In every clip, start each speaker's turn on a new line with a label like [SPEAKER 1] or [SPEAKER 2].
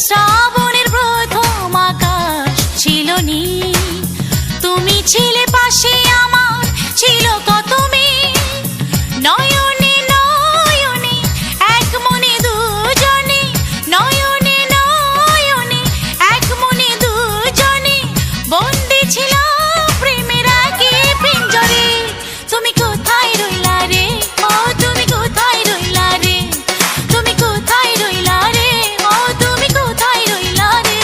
[SPEAKER 1] শ্রাবণের প্রথম আকাশ ছিল নীল, তুমি ছিলে পাশে আমার, ছিল কত মিল। নয়নে নয়নে এক মনে দুজনে, নয়নে নয়নে এক মনে দুজনে, বন্দি ছিলাম প্রেমের আগে পিঞ্জরে। তুমি কোথায় রইলা রে, ও তুমি কোথায় রইলা রে, তুমি কোথায় রইলা রে, ও তুমি কোথায় রইলা রে।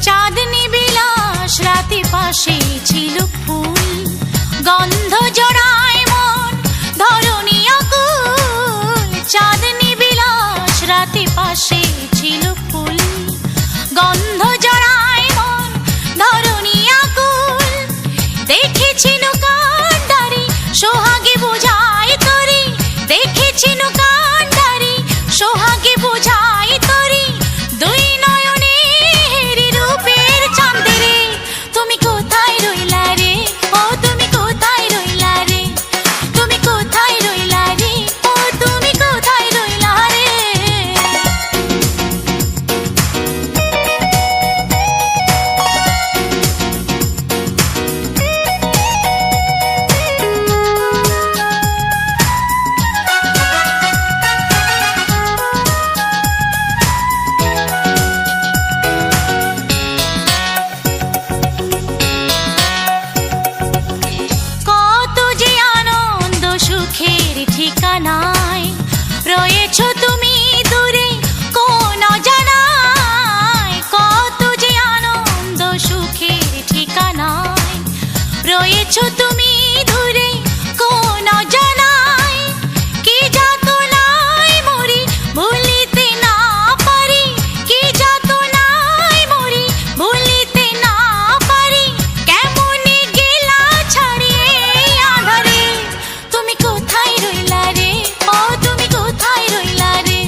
[SPEAKER 1] চাঁদনি বিলাস রাতে পাশে ছিল ফুল, গন্ধ জড়ায় মন ধরণী আকুল। চাঁদনি বিলাস রাতে পাশে ছিল ফুল, গন্ধ জড়ায় মন ধরণী আকুল। দেখেছি কান্ডারি সোহাগে বোঝাই তরি, দেখেছি কান্ডারি সোহাগে বোঝাই তরি। দুই নয়নে হেরি রূপের চাঁদেরে, তুমি কোথায় রইলা রে, ও তুমি কোথায় রইলা রে, তুমি কোথায় রইলা রে, ও তুমি কোথায় রইলা রে। কত যে আনন্দ সুখের ঠিকানায় রয়েছো তুমি দূরে কোন অজানায়। কত যে আনন্দ সুখের ঠিকানায় রয়েছো তুমি দূরে কোন অজানায়। কি যাতনায় মরি ভুলিতে না পারি, কি যাতনায় মরি ভুলিতে না পারি। কেমনে গেলা ছাড়িয়ে আধারে, তুমি কোথায় রইলা রে, ও তুমি কোথায় রইলা রে,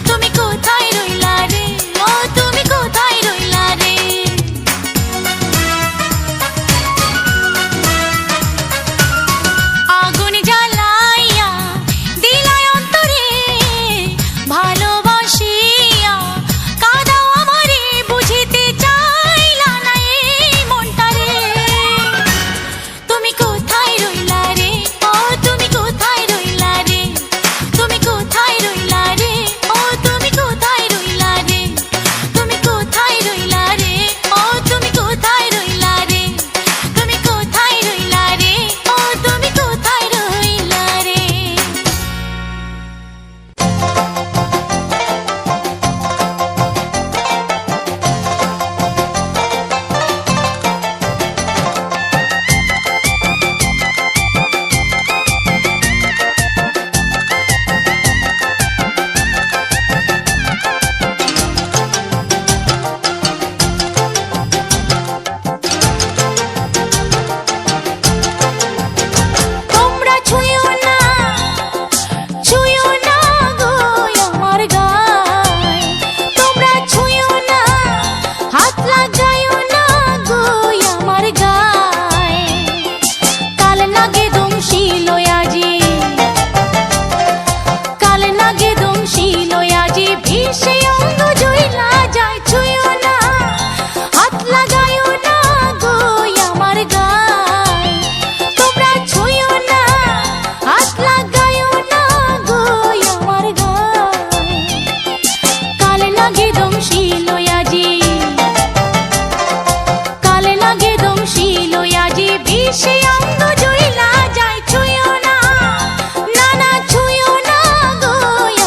[SPEAKER 1] তুমি কোথায় রইলা রে, ও তুমি কোথায় রইলা রে। আগুন জ্বালাইয়া দিলাই অন্তরে, ভালোবাসিয়া কাঁদাও আমারে, বুঝিতে চাইলা না এই মনটারে। তুমি কোথায় রইলা রে, ও তুমি কোথায় রইলা রে, তুমি কোথায় রইলা রে, ও তুমি কোথায় রইলা রে, তুমি কোথায় রইলা রে, ও তুমি কোথায় রইলা রে, তুমি কোথায় রইলা রে, ও তুমি কোথায় রইলা রে। তোমরা ছুঁয়ো না, ছুঁয়ো না গো আমার গায়, তোমরা ছুঁয়ো না, হাত লাগাইও না গো আমার গায়। কাল নাগে দমশিল আজি, কাল নাগে দমশিল আজি, ভেসে অঙ্গ জইলা যায়। ছুঁয়ো না, হাত লাগাইও না গো আমার গায়, তোমরা ছুঁয়ো না, হাত লাগাইও না গো আমার গায়। কাল নাগে দমশিল আজি, কাল নাগে দমশিল আজি, ভেসে অঙ্গ জইলা যায়। ছুঁয়ো না, না না ছুঁয়ো না গো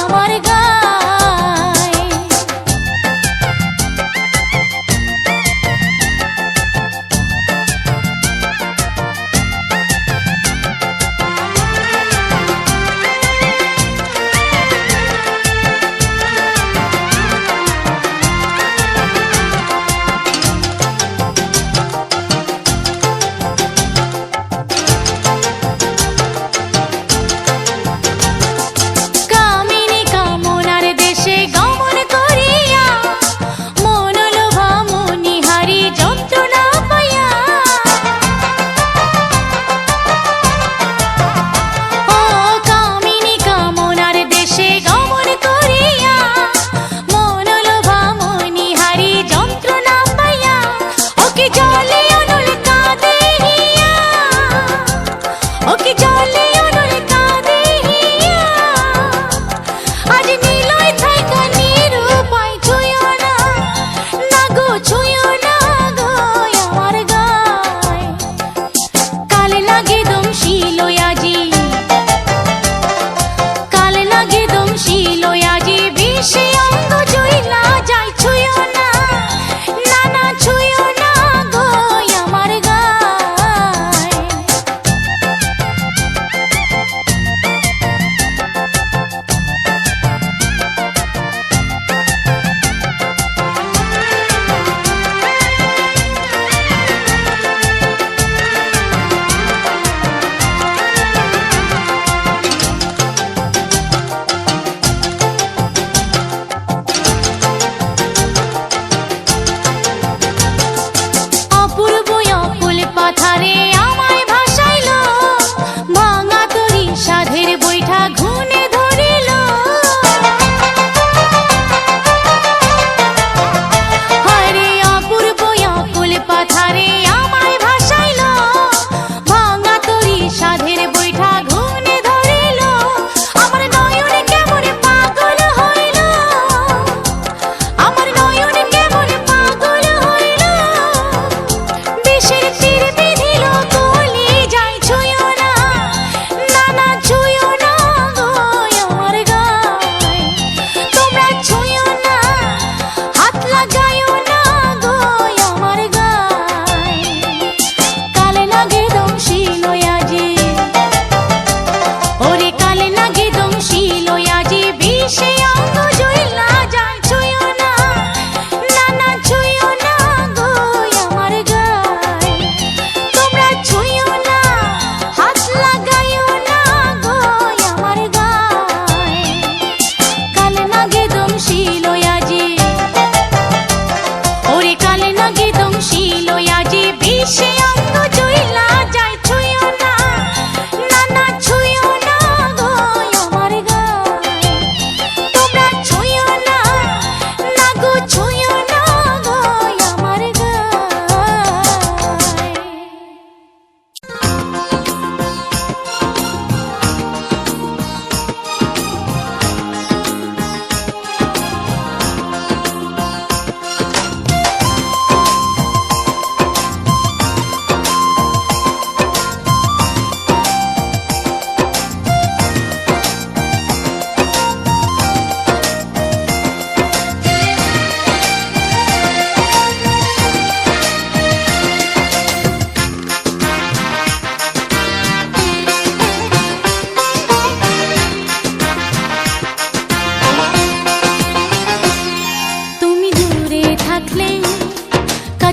[SPEAKER 1] আমার গায়।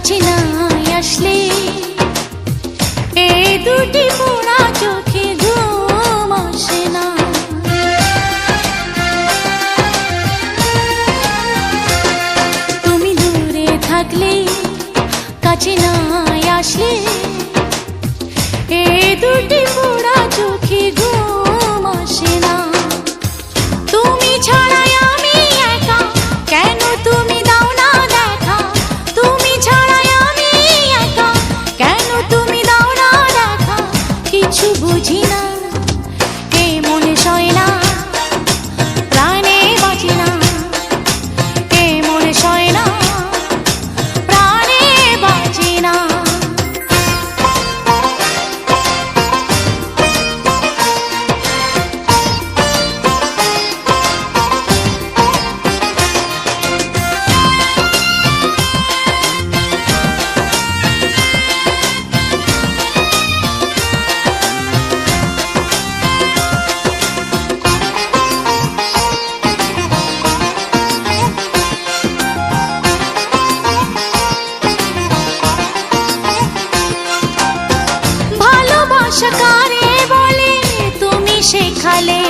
[SPEAKER 1] কাছে না আসলে এই দুটি পোড়া চোখে ঘুম আসে না। তুমি দূরে থাকলে কাছে না আসলে এই দুটি পোড়া চোখে ঘুম আসে না। তুমি ছাড়াই আমি একা, কেন তুমি দাও না দেখা? তুমি ছাড়াই আমি একা, কেন তুমি দাও না দেখা? কিছু বুঝি না, এ মনে সয় না, প্রাণে বাঁচি না, এ মনে সয় না, প্রাণে বাঁচি না। ভালোবাসা কারে বলে তুমি শেখালে,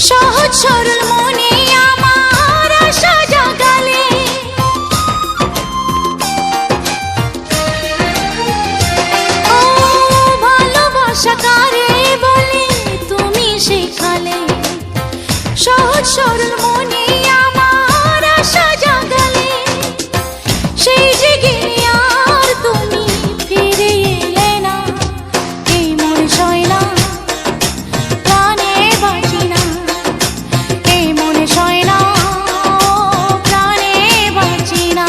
[SPEAKER 1] সহজ সরল মনে আমার আশা জাগালে। ও ভালোবাসা কারে বলে তুমি শেখালে, সহজ সরল মনে আমার আশা জাগালে। সেই যে গেলে আর তুমি ফিরে এলে না, এই মনে সয় না, প্রাণে বাঁচি না, এই মনে সয় না, প্রাণে বাঁচি না।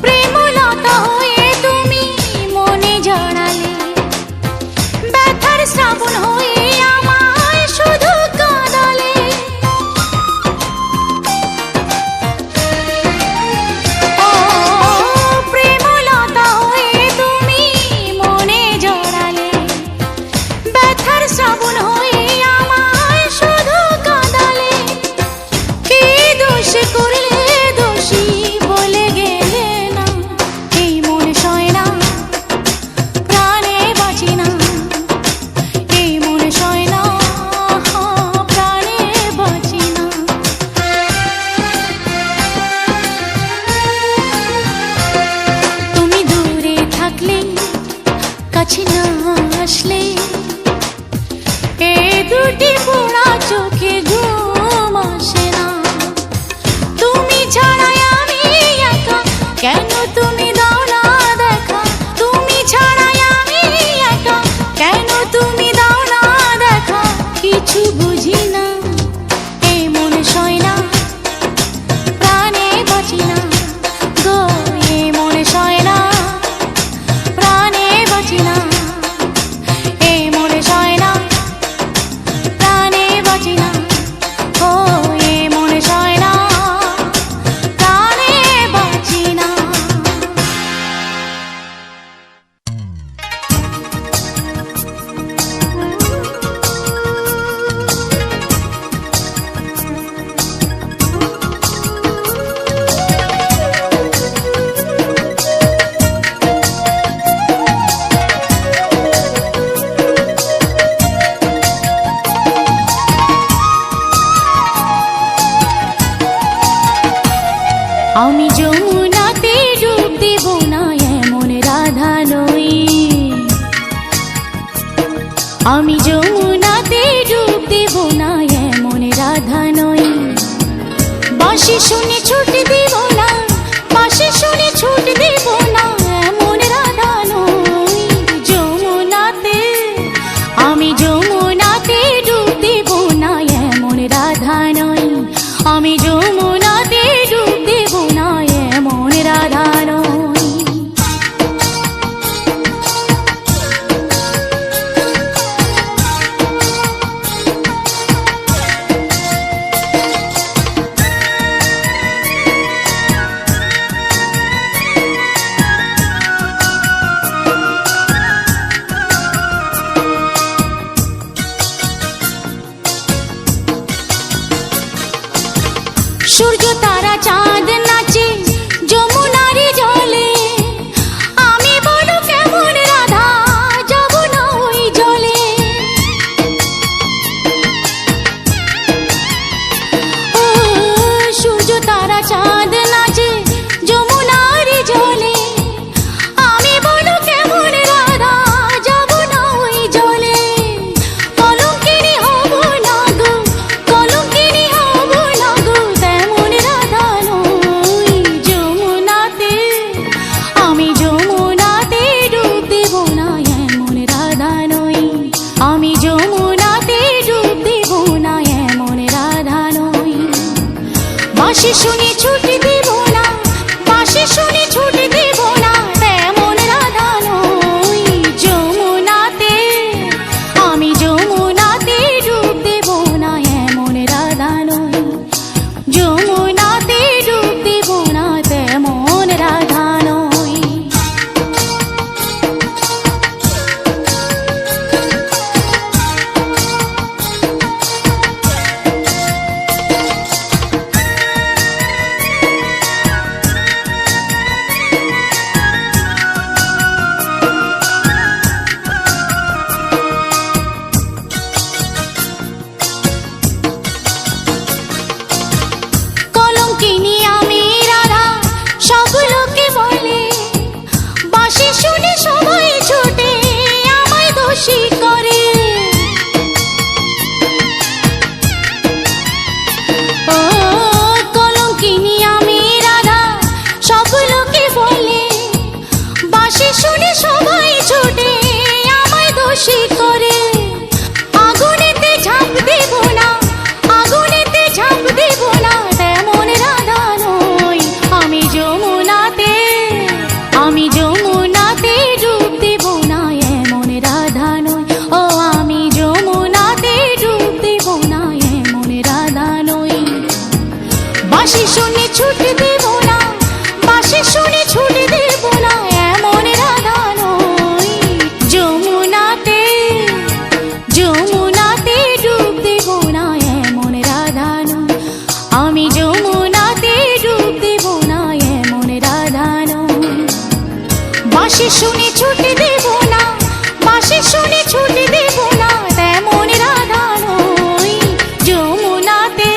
[SPEAKER 1] প্রেমলতা হয়ে তুমি মনে জড়ালে, ব্যথার শ্রাবণ হয়ে আমায় শুধু কাঁদালে। ও প্রেমলতা হয়ে তুমি মনে জড়ালে, ব্যথার শ্রাবণ হয়ে আমায় শুধু কাঁদালে। কি দোষ করলে দোষী বলে গেলে না, এই মনে সয় না, প্রাণে বাঁচি না, এই মনে সয় না, প্রাণে বাঁচি না। তুমি দূরে থাকলে কাছে না আসলে এই দুটি পোড়া চোখে ঘুম আসে না। তুমি ছাড়াই আমি একা, কেন তুমি দাও না দেখা? তুমি ছাড়াই আমি একা, কেন তুমি দাও না দেখা? কিছু বুঝি না, এই মনে সয় না, প্রাণে বাঁচি না, গো এই মনে সয় না, প্রাণে বাঁচি না, এই মনে সয় না, প্রাণে বাঁচি না, ও এই মনে সয় না, প্রাণে বাঁচি না। আমি যমুনাতে ডুব দেব না, এমন রাধা নই। আমি যমুনাতে ডুব দেব না, এমন রাধা নই। বাঁশি শুনে ছুট দেব না, বাঁশি শুনে ছুট দেব না, এমন রাধা নই। যমুনাতে আমি যমুনাতে ডুব দেব না, এমন রাধা নই। আমি যমুনাতে ডুব দেব না, এমন সূর্য তারা চাঁদ নাচে যমুনারি জলে, আমি বলো কেমন রাধা যাব না ওই জলে। ও সূর্য তারা চাঁদ নাচে যমুনারি জলে, আমি বলো কেমন রাধা যাব না ওই জলে। কলঙ্কিনী হব না গো, কলঙ্কিনী হব না গো, তেমন রাধা নই। যমুনাতে আমি যমুনাতে ডুব দেব না, এমন রাধা নই। আমি যমুনাতে ডুব দেব না, এমন রাধা নই। বাঁশি শুনে ছুটি দেব না, বাঁশি শুনে ছুটি দেব না, তেমন রাধা নই। যমুনাতে আমি যমুনাতে ডুব দেব না, এমন রাধা নই। যমুনাতে ডুব দেব না, তেমন রাধা নই। কলঙ্কিনী আমি রাধা সব লোকে বলে, বাঁশি শুনে সবাই ছুটে আমায় দোষী করে। ও কলঙ্কিনী আমি রাধা সব লোকে বলে, বাঁশি শুনে সবাই ছুটে আমায় দোষী করে। আগুনেতে ঝাঁপ দেব না, আগুনেতে ঝাঁপ দেব না, তেমন রাধা নই। আমি যমুনাতে আমি যমুনাতে ডুব দেব না, এমন রাধা নই। ও আমি যমুনাতে ডুব দেব না, এমন রাধা নই। বাঁশি শুনে ছুটি দেব না, বাঁশি শুনে ছুটি দেব না, এমন রাধা নই। যমুনাতে যমুনাতে ডুব দেব না, এমন রাধা নই। আমি যমুনাতে ডুব দেব না, এমন রাধা নই। বাঁশি শুনে ছুটি দেব না, বাঁশি শুনে ছুটি দেব না, তেমন রাধা নই। যমুনাতে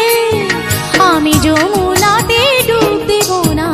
[SPEAKER 1] আমি যমুনাতে ডুব দেব না,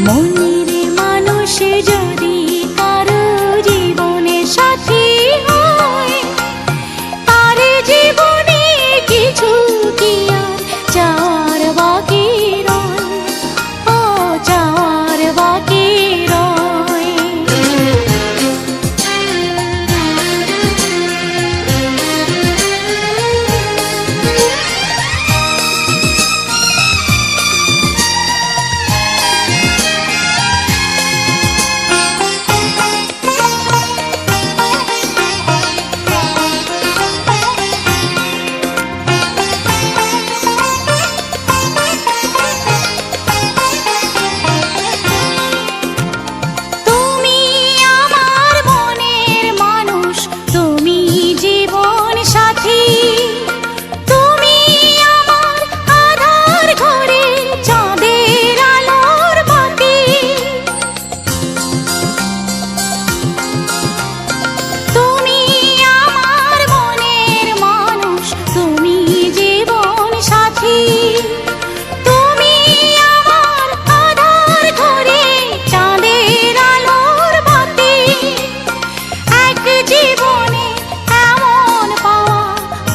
[SPEAKER 1] মনের মানুষ যদি কারো জীবনে সাথী হয়, তার জীবনে কিছু কি আর চাওয়ার বাকি রয়, ও চাওয়ার বাকি রয়। তুমি আমার মনের মানুষ, তুমি জীবন সাথী, তুমি আমার আধার ঘরে চাঁদের আলোর বাতি। তুমি আমার মনের মানুষ, তুমি জীবন সাথী, তুমি আমার আধার ঘরে চাঁদের আলোর বাতি। এক জীবনে এমন পাওয়া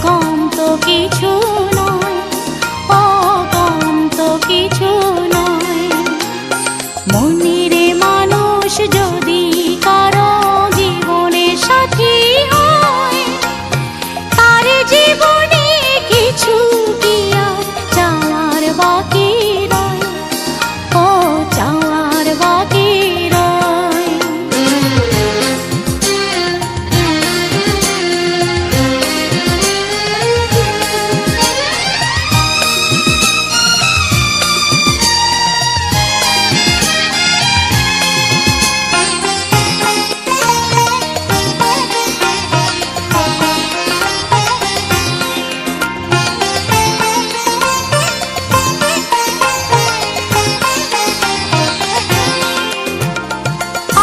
[SPEAKER 1] কম তো কিছু নয়, ও কম তো কিছু নয়। মনের মানুষ যদি কারো জীবনে সাথী হয়, তার জীবনে কিছু কি আর চাওয়ার বাকি রয়, ও চাওয়ার বাকি রয়।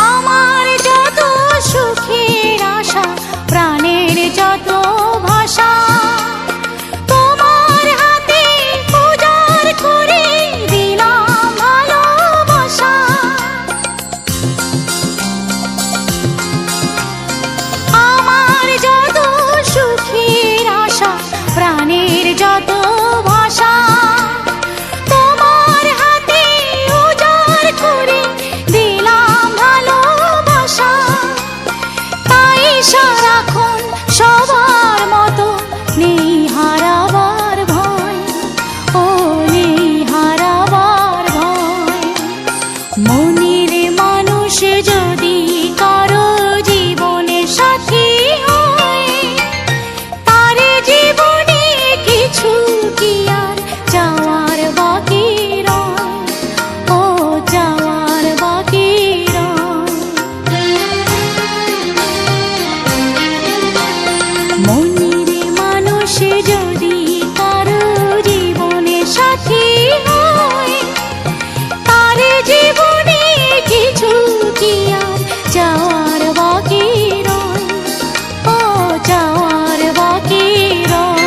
[SPEAKER 1] আমার যত সুখের আশা, প্রাণের যত ভাষা, তোমার হাতে উজাড় করে দিলাম ভালোবাসা। আমার যত সুখের আশা, প্রাণের যত ভাষা, তোমার হাতে উজাড় করে দিলাম ভালোবাসা। তাই সারাক্ষণ সবার মতো নেই হারাবার ভয়, ও নেই হারাবার ভয়। মনের মানুষ যদি কারো জীবনে সাথী হয়, তার জীবনে কিছু কি আর চাওয়ার বাকি রয়, ও চাওয়ার বাকি রয়। মনের মানুষ যদি কারো জীবনে সাথী হয়, তার জীবনে কিছু কি আর চাওয়ার বাকি রয়, ও চাওয়ার বাকি রয়।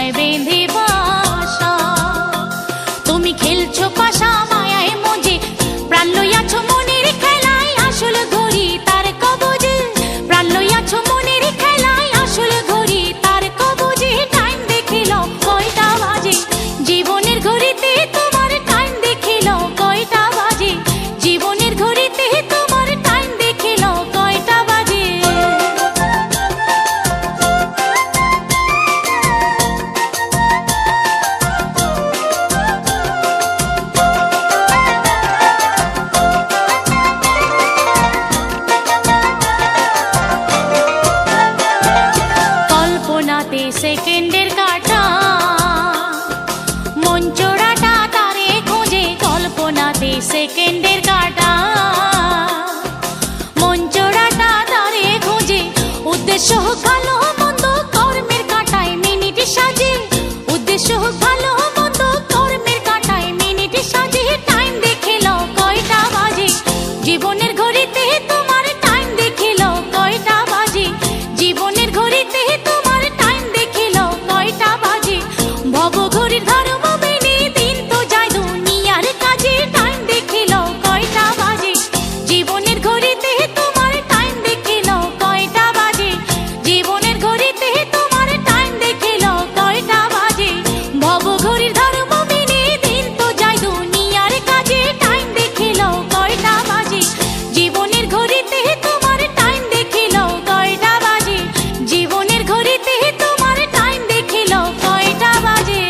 [SPEAKER 1] সীমায় বেঁধে বাসা। তুমি খেলছো পাশা মায়ায় মজে, প্রাণ লইয়াছো মনের খেলায়, আসল ঘড়ি তার কবজে। প্রাণ লইয়াছো মনের খেলায়, আসল ঘড়ি তার কবজে। টাইম দেখিল কয়টা বাজে, জীবনের ঘড়িতে তোমার টাইম দেখিল কয়টা বাজে। জীবনের ঘড়িতে তোমার টাইম দেখিল কয়টা বাজে। কল্পনাতে সেকেন্ডের কাটা, মন চোরাটা তারে খোঁজে। কল্পনাতে সেকেন্ডের কাটা, মন চোরাটা তারে খোঁজে। উদ্দেশ্য হোক ভালো মন্দ, কর্মের কাটায় মিনিট সাজে। উদ্দেশ্য হোক ভালো মন্দ, কর্মের কাটায় মিনিট সাজে। টাইম দেখিল কয়টা বাজে, জীবনের ঘড়িতে তোমার টাইম দেখিল কয়টা বাজে। জীবনের ঘড়িতে তোমার টাইম দেখিল কয়টা বাজে। ভব ঘড়ির ধর্ম মেনে দিন তো যায় দুনিয়ার কাজে। টাইম দেখিল কয়টা বাজে, জীবনের ঘড়িতে তোমার টাইম দেখিল কয়টা বাজে। জীবনের ঘড়িতে তোমার টাইম দেখিল কয়টা বাজে। ভব ঘড়ির ধর্ম মেনে দিন তো যায় দুনিয়ার কাজে। টাইম দেখিল কয়টা বাজে, জীবনের ঘড়িতে তোমার টাইম দেখিল কয়টা বাজে। জীবনের ঘড়িতে তোমার টাইম দেখিল কয়টা বাজে।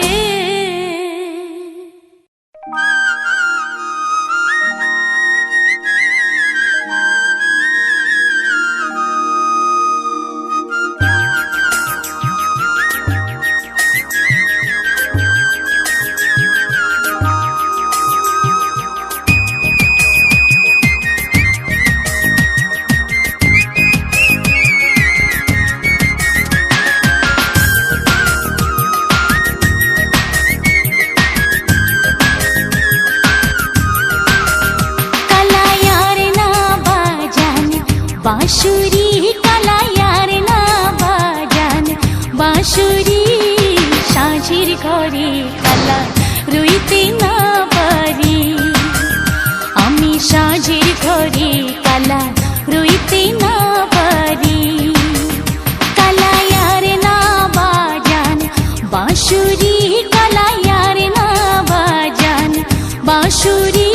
[SPEAKER 1] কালায়ার না বাজান বাঁশুরি, কালায়ার না বাজান বাঁশুরি। সাঁঝের ঘরে কালা রইতে না পারি, আমি সাঁঝের ঘরে কালা রইতে না পারি। কালায়ার না বাজান বাঁশুরি, কালায়ার না বাজান বাঁশুরি।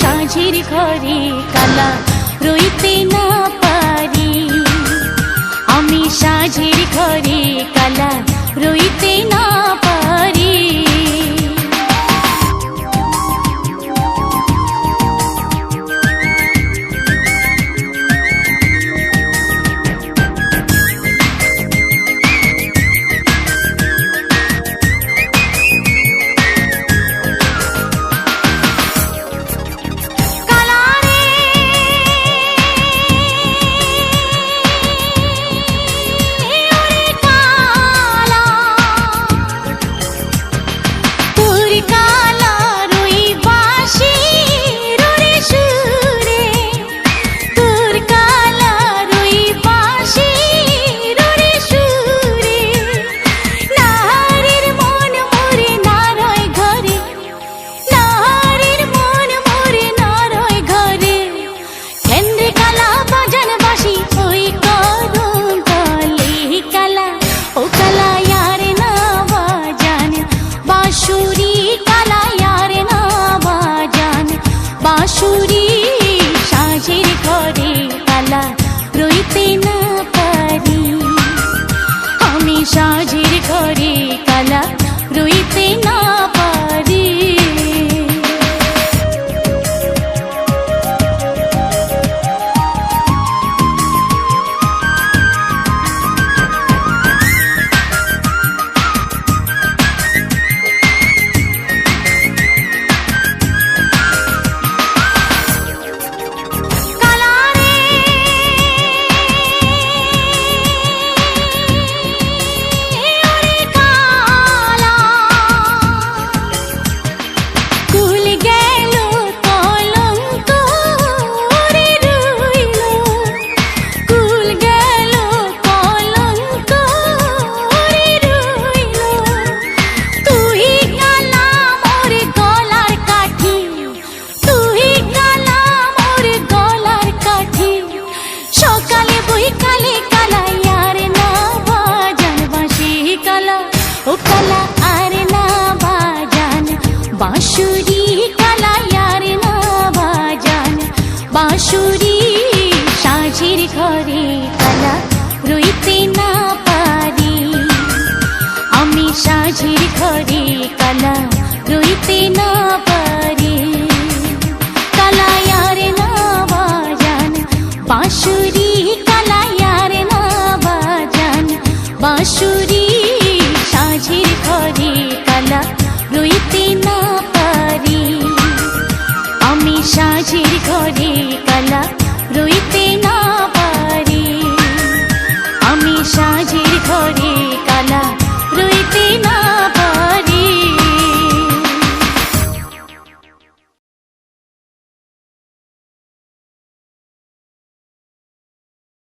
[SPEAKER 1] সাঁঝের ঘরে কালা রইতে না পারি, আমি সাঁঝের ঘরে কালা রইতে না পারি। কালারে ওরে কালা, তোর কালা রই বাঁশির ওরে সুরে। তোর কালা রই বাঁশির ওরে সুরে। নারীর মন মোরে নারয় ঘরে, নারীর মন মোরে নারয় ঘরে। কেন্দ্রে কালা বাজান বাঁশি ওই করুণ তলে। কালা ও কালায়ার না বাজান বাঁশুরি, কালায়ার না বাজান বাঁশুরি। সাঁঝের ঘরে কালা রইতে না পারি, আমি সাঁঝের ঘরে কালা রইতে না পারি। কালারে ওরে কালা, ও কালা আর না বাজান বাঁশুরি, কালা আর না বাজান বাঁশুরি। সাঁঝের ঘরে কালা রইতে না পারি, আমি সাঁঝের ঘরে কালা রইতে না